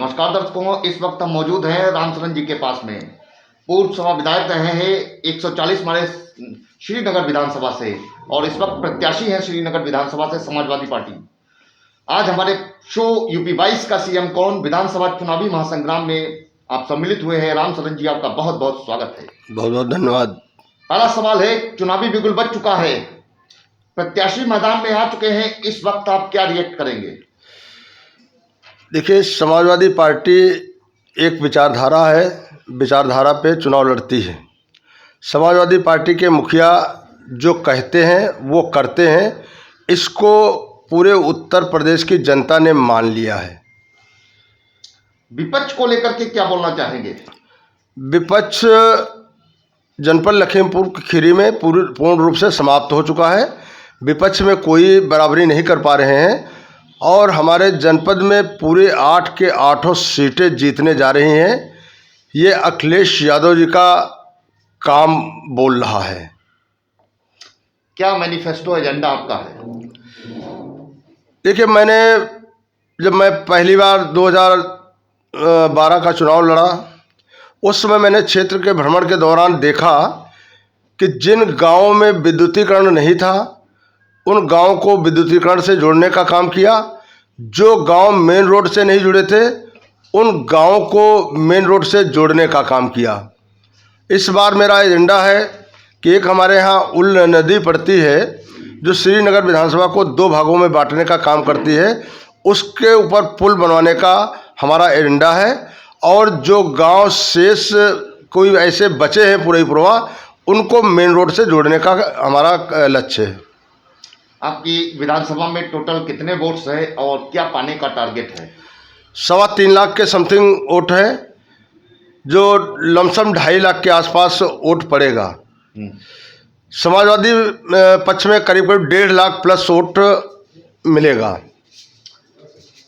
नमस्कार दर्शकों, इस वक्त हम मौजूद हैं रामचरण जी के पास में। पूर्व सभा विधायक रहे हैं 140 हमारे श्रीनगर विधानसभा से और इस वक्त प्रत्याशी हैं श्रीनगर विधानसभा से समाजवादी पार्टी। आज हमारे शो यूपी 22 का सीएम कौन विधानसभा चुनावी महासंग्राम में आप सम्मिलित हुए हैं। रामचरण जी, आपका बहुत बहुत स्वागत है। बहुत बहुत धन्यवाद। पहला सवाल है, चुनावी बिगुल बज चुका है, प्रत्याशी मैदान में आ चुके हैं, इस वक्त आप क्या रिएक्ट करेंगे? देखिए, समाजवादी पार्टी एक विचारधारा है, विचारधारा पे चुनाव लड़ती है। समाजवादी पार्टी के मुखिया जो कहते हैं वो करते हैं, इसको पूरे उत्तर प्रदेश की जनता ने मान लिया है। विपक्ष को लेकर के क्या बोलना चाहेंगे? विपक्ष जनपद लखीमपुर खीरी में पूर्ण रूप से समाप्त हो चुका है। विपक्ष में कोई बराबरी नहीं कर पा रहे हैं और हमारे जनपद में पूरे 8 के 8 सीटें जीतने जा रही हैं। ये अखिलेश यादव जी का काम बोल रहा है। क्या मैनिफेस्टो एजेंडा आपका है? देखिए, जब मैं पहली बार 2012 का चुनाव लड़ा, उस समय मैंने क्षेत्र के भ्रमण के दौरान देखा कि जिन गांवों में विद्युतीकरण नहीं था उन गांवों को विद्युतीकरण से जोड़ने का काम किया। जो गांव मेन रोड से नहीं जुड़े थे उन गांवों को मेन रोड से जोड़ने का काम किया। इस बार मेरा एजेंडा है कि एक हमारे यहाँ उल नदी पड़ती है जो श्रीनगर विधानसभा को 2 भागों में बांटने का काम करती है, उसके ऊपर पुल बनवाने का हमारा एजेंडा है। और जो गांव शेष कोई ऐसे बचे हैं पूरा उनको मेन रोड से जोड़ने का हमारा लक्ष्य है। आपकी विधानसभा में टोटल कितने वोट्स है और क्या पाने का टारगेट है? 3.25 लाख के समथिंग वोट है, जो लमसम 2.5 लाख के आसपास वोट पड़ेगा। समाजवादी पक्ष में करीब 1.5 लाख प्लस वोट मिलेगा।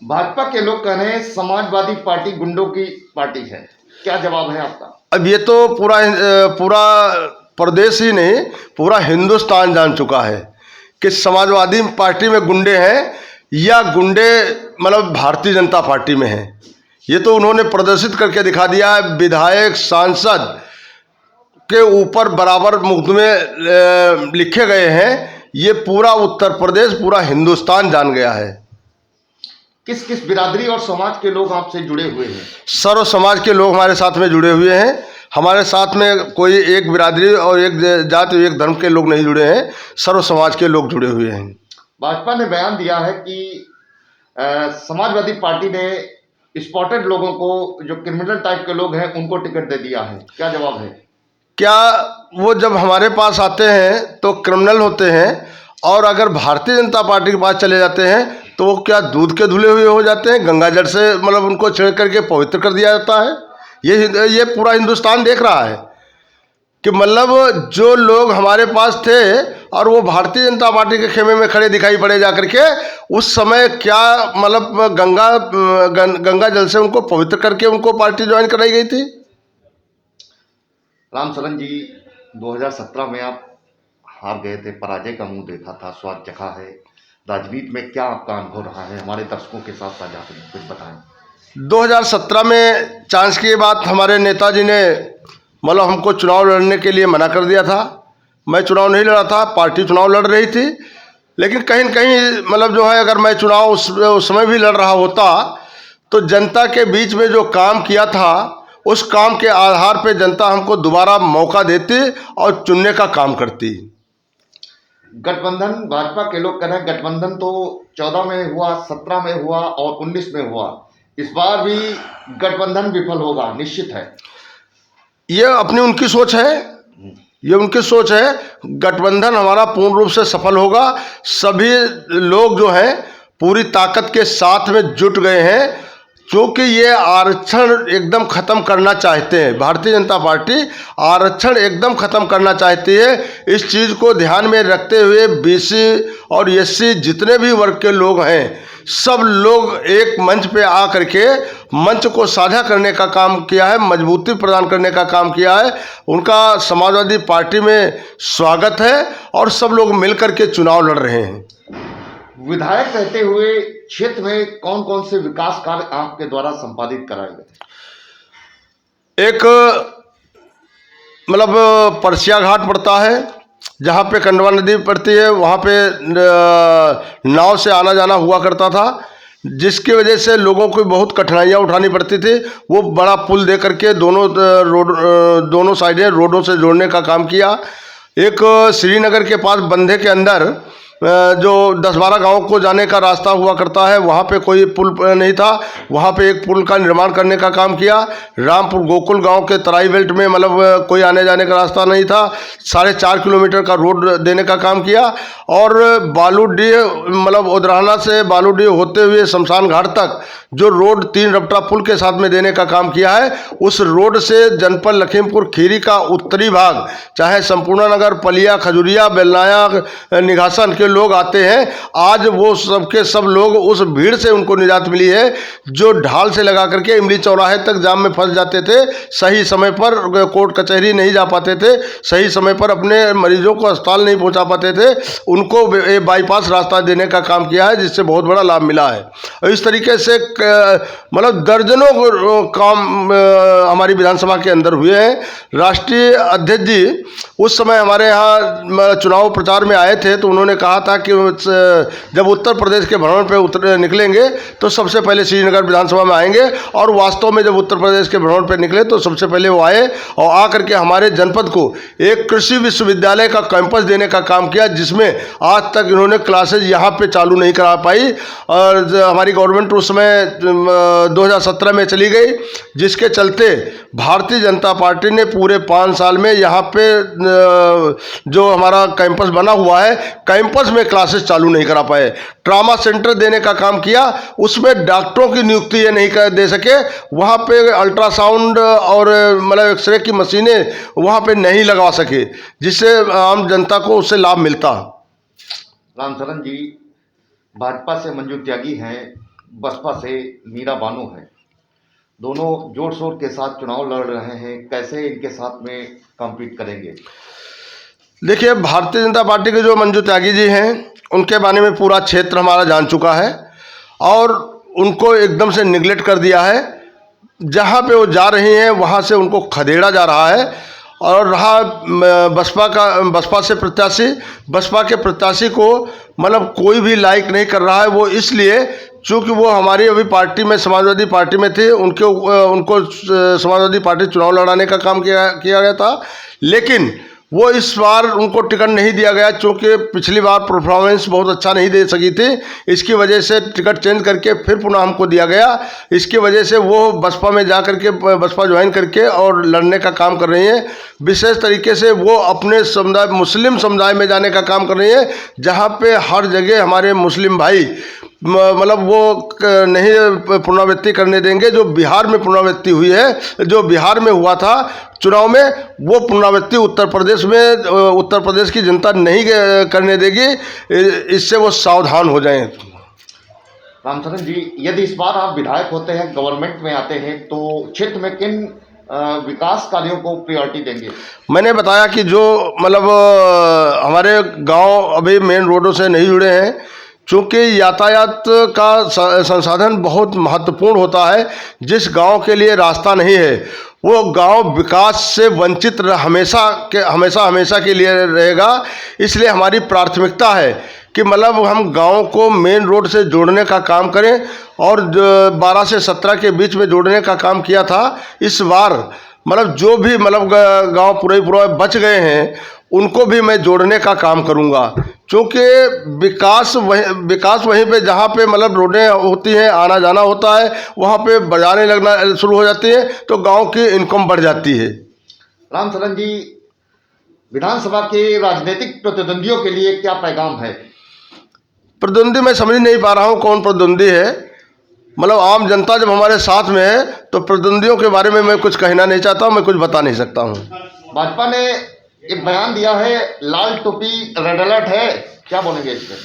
भाजपा के लोग कह रहे हैं समाजवादी पार्टी गुंडों की पार्टी है, क्या जवाब है आपका? अब ये तो पूरा प्रदेश ही नहीं, पूरा हिंदुस्तान जान चुका है कि समाजवादी पार्टी में गुंडे हैं या गुंडे मतलब भारतीय जनता पार्टी में हैं। ये तो उन्होंने प्रदर्शित करके दिखा दिया है। विधायक सांसद के ऊपर बराबर मुकदमे लिखे गए हैं। ये पूरा उत्तर प्रदेश, पूरा हिंदुस्तान जान गया है। किस किस बिरादरी और समाज के लोग आपसे जुड़े हुए हैं? सर्व समाज के लोग हमारे साथ में जुड़े हुए हैं। हमारे साथ में कोई एक बिरादरी और एक जाति एक धर्म के लोग नहीं जुड़े हैं, सर्व समाज के लोग जुड़े हुए हैं। भाजपा ने बयान दिया है कि समाजवादी पार्टी ने स्पॉटेड लोगों को, जो क्रिमिनल टाइप के लोग हैं, उनको टिकट दे दिया है, क्या जवाब है? क्या वो जब हमारे पास आते हैं तो क्रिमिनल होते हैं और अगर भारतीय जनता पार्टी के पास चले जाते हैं तो वो क्या दूध के धुले हुए हो जाते हैं? गंगा जल से मतलब उनको छेड़ करके पवित्र कर दिया जाता है। ये पूरा हिंदुस्तान देख रहा है कि मतलब जो लोग हमारे पास थे और वो भारतीय जनता पार्टी के खेमे में खड़े दिखाई पड़े जा करके, उस समय क्या मतलब गंगा जल से उनको पवित्र करके उनको पार्टी ज्वाइन कराई गई थी। रामचरण जी, 2017 में आप हार गए थे, पराजय का मुंह देखा था, स्वाद चखा है। राजनीति में क्या आपका अनुभव रहा है? हमारे दर्शकों के साथ साझा करें, कुछ बताएं। 2017 में चांस की बात, हमारे नेताजी ने मतलब हमको चुनाव लड़ने के लिए मना कर दिया था। मैं चुनाव नहीं लड़ा था, पार्टी चुनाव लड़ रही थी। लेकिन कहीं न कहीं मतलब जो है, अगर मैं चुनाव उस समय भी लड़ रहा होता तो जनता के बीच में जो काम किया था उस काम के आधार पर जनता हमको दोबारा मौका देती और चुनने का काम करती। गठबंधन, भाजपा के लोग कह रहे हैं गठबंधन तो 14 में हुआ, 17 में हुआ और 19 में हुआ, इस बार भी गठबंधन विफल होगा, निश्चित है। ये अपनी उनकी सोच है, ये उनकी सोच है। गठबंधन हमारा पूर्ण रूप से सफल होगा। सभी लोग जो हैं पूरी ताकत के साथ में जुट गए हैं, क्योंकि ये आरक्षण एकदम ख़त्म करना चाहते हैं। भारतीय जनता पार्टी आरक्षण एकदम ख़त्म करना चाहती है। इस चीज़ को ध्यान में रखते हुए बीसी और एससी जितने भी वर्ग के लोग हैं, सब लोग एक मंच पे आ करके मंच को साझा करने का काम किया है, मजबूती प्रदान करने का काम किया है। उनका समाजवादी पार्टी में स्वागत है और सब लोग मिल करके चुनाव लड़ रहे हैं। विधायक रहते हुए क्षेत्र में कौन कौन से विकास कार्य आपके द्वारा संपादित कराए गए? एक परसिया घाट पड़ता है, जहाँ पे खंडवा नदी पड़ती है, वहाँ पे नाव से आना जाना हुआ करता था, जिसकी वजह से लोगों को बहुत कठिनाइयाँ उठानी पड़ती थी। वो बड़ा पुल दे करके दोनों साइडें रोडों से जोड़ने का काम किया। एक श्रीनगर के पास बंधे के अंदर जो 10-12 गाँव को जाने का रास्ता हुआ करता है, वहाँ पे कोई पुल नहीं था, वहाँ पे एक पुल का निर्माण करने का काम किया। रामपुर गोकुल गांव के तराई बेल्ट में कोई आने जाने का रास्ता नहीं था, 4.5 किलोमीटर का रोड देने का काम किया। और बालूडीह उदराना से बालूडीह होते हुए शमशान घाट तक जो रोड 3 रपटा पुल के साथ में देने का काम किया है, उस रोड से जनपद लखीमपुर खीरी का उत्तरी भाग, चाहे संपूर्ण नगर, पलिया, खजुरिया, बेलनाया, निघासन के लोग आते हैं, आज वो सबके सब लोग उस भीड़ से उनको निजात मिली है, जो ढाल से लगा करके इमली चौराहे तक जाम में फंस जाते थे। सही समय पर कोर्ट कचहरी नहीं जा पाते थे, सही समय पर अपने मरीजों को अस्पताल नहीं पहुंचा पाते थे, उनको बाईपास रास्ता देने का काम किया है, जिससे बहुत बड़ा लाभ मिला है। और इस तरीके से दर्जनों काम हमारी विधानसभा के अंदर हुए हैं। राष्ट्रीय अध्यक्ष जी उस समय हमारे यहाँ चुनाव प्रचार में आए थे, तो उन्होंने कहा था कि जब उत्तर प्रदेश के भ्रमण पे निकलेंगे तो सबसे पहले श्रीनगर विधानसभा में आएंगे। और वास्तव में जब उत्तर प्रदेश के भ्रमण पे निकले तो सबसे पहले वो आए और आकर के हमारे जनपद को एक कृषि विश्वविद्यालय का कैंपस देने का काम किया, जिसमें आज तक इन्होंने क्लासेज यहाँ पे चालू नहीं करा पाई। और हमारी गवर्नमेंट उस समय 2017 में चली गई, जिसके चलते भारतीय जनता पार्टी ने पूरे 5 साल में यहाँ पे जो हमारा कैंपस बना हुआ है, कैंपस में क्लासेस चालू नहीं करा पाए। ट्रामा सेंटर देने का काम किया, उसमें डॉक्टरों की नियुक्ति ये नहीं दे सके, वहाँ पे अल्ट्रासाउंड और एक्सरे की मशीनें वहाँ पे नहीं लगा सके, जिससे आम जनता को उससे लाभ मिलता। रामचरण जी भाजपा से मंजू त्यागी हैं, बसपा से मीरा बानो हैं, दोनों जोर शोर के साथ चुनाव लड़ रहे हैं, कैसे इनके साथ में कम्पीट करेंगे? देखिए, भारतीय जनता पार्टी के जो मंजू त्यागी जी हैं, उनके बारे में पूरा क्षेत्र हमारा जान चुका है और उनको एकदम से निगलेक्ट कर दिया है। जहाँ पे वो जा रही हैं वहाँ से उनको खदेड़ा जा रहा है। और रहा बसपा से प्रत्याशी, बसपा के प्रत्याशी को कोई भी लाइक नहीं कर रहा है। वो इसलिए चूँकि वो हमारी अभी पार्टी में, समाजवादी पार्टी में थे, उनको समाजवादी पार्टी चुनाव लड़ाने का काम किया गया था, लेकिन वो इस बार उनको टिकट नहीं दिया गया, चूँकि पिछली बार परफॉर्मेंस बहुत अच्छा नहीं दे सकी थी। इसकी वजह से टिकट चेंज करके फिर पुनः हमको दिया गया। इसकी वजह से वो बसपा में जा करके बसपा ज्वाइन करके और लड़ने का काम कर रही हैं। विशेष तरीके से वो अपने समुदाय, मुस्लिम समुदाय में जाने का काम कर रही हैं, जहाँ पे हर जगह हमारे मुस्लिम भाई वो नहीं पुनरावृत्ति करने देंगे। जो बिहार में पुनरावृत्ति हुई है, जो बिहार में हुआ था चुनाव में, वो पुनरावृत्ति उत्तर प्रदेश की जनता नहीं करने देगी। इससे वो सावधान हो जाएं। रामचरण जी, यदि इस बार आप विधायक होते हैं, गवर्नमेंट में आते हैं, तो क्षेत्र में किन विकास कार्यों को प्रायोरिटी देंगे? मैंने बताया कि जो हमारे गांव अभी मेन रोडों से नहीं जुड़े हैं, चूँकि यातायात का संसाधन बहुत महत्वपूर्ण होता है। जिस गांव के लिए रास्ता नहीं है, वो गांव विकास से वंचित हमेशा के लिए रहेगा। इसलिए हमारी प्राथमिकता है कि हम गांव को मेन रोड से जोड़ने का काम करें, और 12 से 17 के बीच में जोड़ने का काम किया था। इस बार जो भी गांव पूरे बच गए हैं, उनको भी मैं जोड़ने का काम करूंगा, क्योंकि विकास वहीं पे जहाँ पे रोडें होती हैं, आना जाना होता है, वहाँ पे बाजारें लगना शुरू हो जाती हैं, तो गांव की इनकम बढ़ जाती है। रामचरण जी, विधानसभा के राजनीतिक प्रतिद्वंदियों के लिए क्या पैगाम है? प्रतिद्वंदी मैं समझ नहीं पा रहा हूँ कौन प्रतिद्वंदी है। आम जनता जब हमारे साथ में है, तो प्रतिद्वंदियों के बारे में मैं कुछ कहना नहीं चाहता हूँ, मैं कुछ बता नहीं सकता हूँ। भाजपा ने एक बयान दिया है, लाल टोपी रेड अलर्ट है, क्या बोलेंगे इस पर?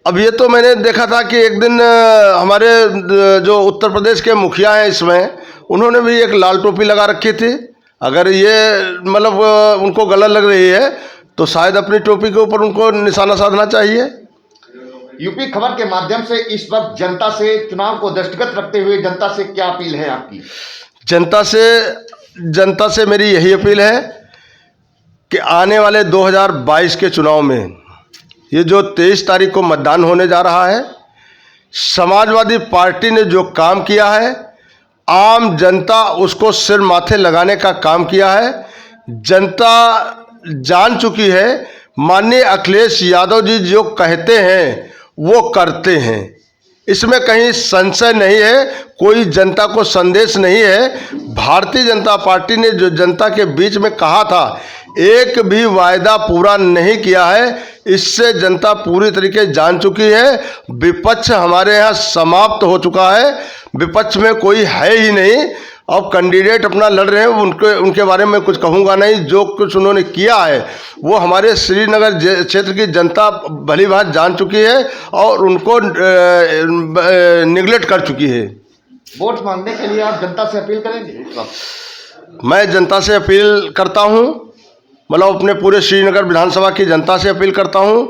अब ये तो मैंने देखा था कि एक दिन हमारे जो उत्तर प्रदेश के मुखिया हैं इसमें, उन्होंने भी एक लाल टोपी लगा रखी थी। अगर ये उनको गलत लग रही है, तो शायद अपनी टोपी के ऊपर उनको निशाना साधना चाहिए। यूपी खबर के माध्यम से इस वक्त जनता से, चुनाव को दृष्टिगत रखते हुए जनता से क्या अपील है आपकी? जनता से मेरी यही अपील है कि आने वाले 2022 के चुनाव में, ये जो 23 तारीख को मतदान होने जा रहा है, समाजवादी पार्टी ने जो काम किया है, आम जनता उसको सिर माथे लगाने का काम किया है। जनता जान चुकी है माननीय अखिलेश यादव जी जो कहते हैं वो करते हैं, इसमें कहीं संशय नहीं है, कोई जनता को संदेश नहीं है। भारतीय जनता पार्टी ने जो जनता के बीच में कहा था, एक भी वायदा पूरा नहीं किया है, इससे जनता पूरी तरीके जान चुकी है। विपक्ष हमारे यहाँ समाप्त हो चुका है, विपक्ष में कोई है ही नहीं। अब कैंडिडेट अपना लड़ रहे हैं, उनके बारे में कुछ कहूँगा नहीं। जो कुछ उन्होंने किया है वो हमारे श्रीनगर क्षेत्र की जनता भली भांति जान चुकी है और उनको निगलेक्ट कर चुकी है। वोट मांगने के लिए आप जनता से अपील करेंगे? मैं जनता से अपील करता हूं, मतलब अपने पूरे श्रीनगर विधानसभा की जनता से अपील करता हूं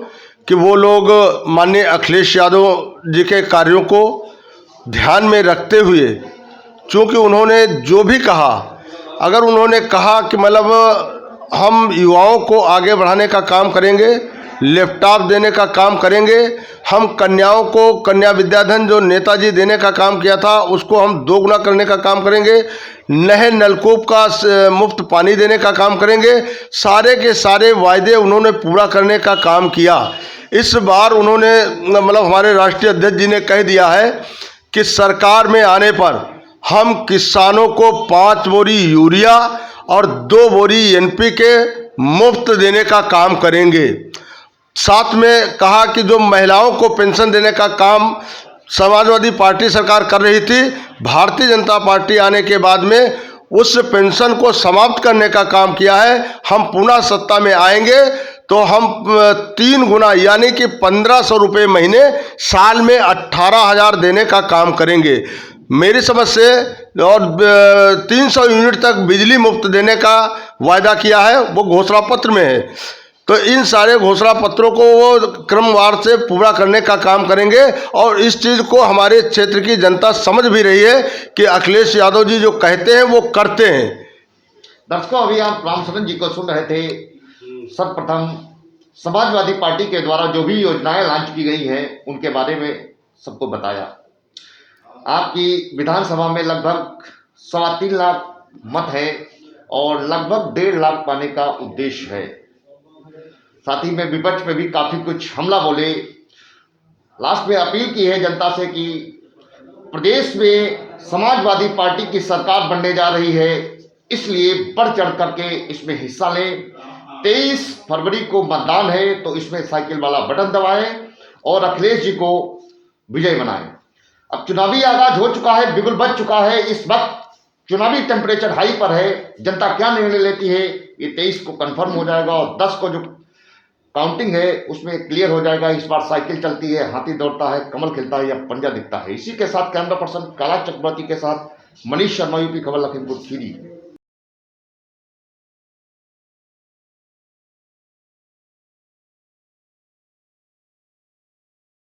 कि वो लोग माननीय अखिलेश यादव जी के कार्यों को ध्यान में रखते हुए, चूँकि उन्होंने जो भी कहा, अगर उन्होंने कहा कि मतलब हम युवाओं को आगे बढ़ाने का काम करेंगे, लैपटॉप देने का काम करेंगे, हम कन्याओं को कन्या विद्याधन जो नेताजी देने का काम किया था उसको हम दोगुना करने का काम करेंगे, नहर नलकूप का मुफ्त पानी देने का काम करेंगे, सारे के सारे वायदे उन्होंने पूरा करने का काम किया। इस बार उन्होंने मतलब हमारे राष्ट्रीय अध्यक्ष जी ने कह दिया है कि सरकार में आने पर हम किसानों को 5 बोरी यूरिया और 2 बोरी NPK मुफ्त देने का काम करेंगे। साथ में कहा कि जो महिलाओं को पेंशन देने का काम समाजवादी पार्टी सरकार कर रही थी, भारतीय जनता पार्टी आने के बाद में उस पेंशन को समाप्त करने का काम किया है। हम पुनः सत्ता में आएंगे तो हम 3 गुना यानी कि 1500 रुपये महीने, साल में 18,000 देने का काम करेंगे मेरी समझ से, और 300 यूनिट तक बिजली मुफ्त देने का वायदा किया है, वो घोषणा पत्र में है। तो इन सारे घोषणा पत्रों को वो क्रमवार से पूरा करने का काम करेंगे और इस चीज़ को हमारे क्षेत्र की जनता समझ भी रही है कि अखिलेश यादव जी जो कहते हैं वो करते हैं। दर्शकों, अभी आप रामचरण जी को सुन रहे थे। सर्वप्रथम समाजवादी पार्टी के द्वारा जो भी योजनाएं लॉन्च की गई हैं उनके बारे में सबको बताया। आपकी विधानसभा में लगभग 3.25 लाख मत है और लगभग 1.5 लाख पाने का उद्देश्य है। साथ ही में विपक्ष पे भी काफ़ी कुछ हमला बोले। लास्ट में अपील की है जनता से कि प्रदेश में समाजवादी पार्टी की सरकार बनने जा रही है, इसलिए बढ़ चढ़ करके इसमें हिस्सा लें। 23 फरवरी को मतदान है तो इसमें साइकिल वाला बटन दबाएं और अखिलेश जी को विजय बनाएं। अब चुनावी आगाज हो चुका है, बिगुल बज चुका है। इस वक्त चुनावी टेम्परेचर हाई पर है। जनता क्या निर्णय लेती है ये 23 को कंफर्म हो जाएगा और 10 को जो काउंटिंग है उसमें क्लियर हो जाएगा। इस बार साइकिल चलती है, हाथी दौड़ता है, कमल खिलता है या पंजा दिखता है। इसी के साथ कैमरा पर्सन काला चक्रवर्ती के साथ मनीष शर्मा, यूपी खबर, लखीमपुर खीरी।